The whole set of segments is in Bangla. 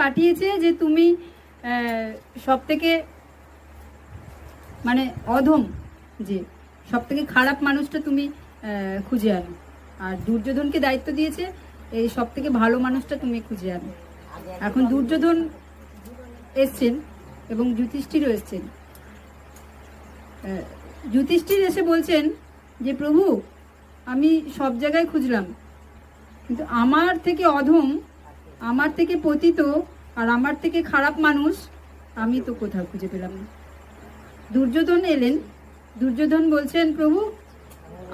পাঠিয়েছে যে তুমি সব থেকে মানে অধম, যে সব থেকে খারাপ মানুষটা তুমি খুঁজে আনো, আর দুর্যোধনকে দায়িত্ব দিয়েছে এই সব থেকে ভালো মানুষটা তুমি খুঁজে আনো। এখন দুর্যোধন এসছেন এবং যুধিষ্ঠিরও এসছেন। যুধিষ্ঠির এসে বলছেন যে প্রভু, আমি সব জায়গায় খুঁজলাম, কিন্তু আমার থেকে অধম, আমার থেকে পতিত আর আমার থেকে খারাপ মানুষ আমি তো কোথাও খুঁজে পেলাম না। দুর্যোধন এলেন, দুর্যোধন বলছেন প্রভু,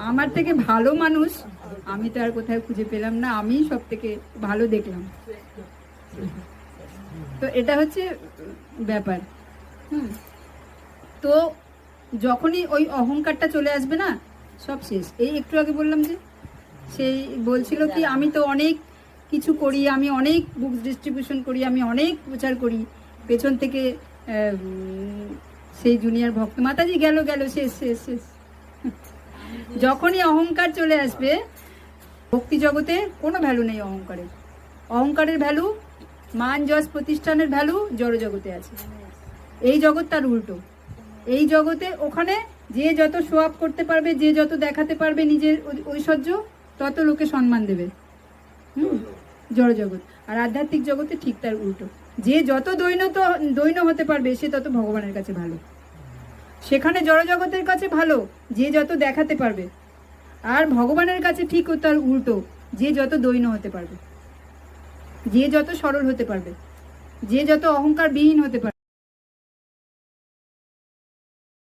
আমার থেকে ভালো মানুষ আমি তো আর কোথাও খুঁজে পেলাম না, আমি সব থেকে ভালো দেখলাম। তো এটা হচ্ছে ব্যাপার। তো যখনই ওই অহংকারটা চলে আসবে না, সব শেষ। এই একটু আগে বললাম যে সেই বলছিল কি আমি তো অনেক কিছু করি, আমি অনেক বুকস ডিস্ট্রিবিউশন করি, আমি অনেক প্রচার করি, পেছন থেকে সেই জুনিয়র ভক্ত মাতাজি গেল গেল শেষ শেষ শেষ। যখনই অহংকার চলে আসবে, ভক্তি জগতে কোনো ভ্যালু নেই অহংকারের। অহংকারের ভ্যালু, মান যশ প্রতিষ্ঠানের ভ্যালু জড় জগতে আছে। এই জগৎ তার উল্টো। এই জগতে ওখানে যে যত শো আপ করতে পারবে, যে যত দেখাতে পারবে নিজের ঐশ্বর্য, তত লোকে সম্মান দেবে। জড় জগৎ। আর আধ্যাত্মিক জগতে ঠিক তার উল্টো। যে যত দৈন্য হতে পারবে সে তত ভগবানের কাছে ভালো। সেখানে জড় জগতের কাছে ভালো যে যত দেখাতে পারবে, আর ভগবানের কাছে ঠিক তার উল্টো, যে যত দৈন্য হতে পারবে, যে যত সরল হতে পারবে, যে যত অহংকার বিহীন হতে পারবে।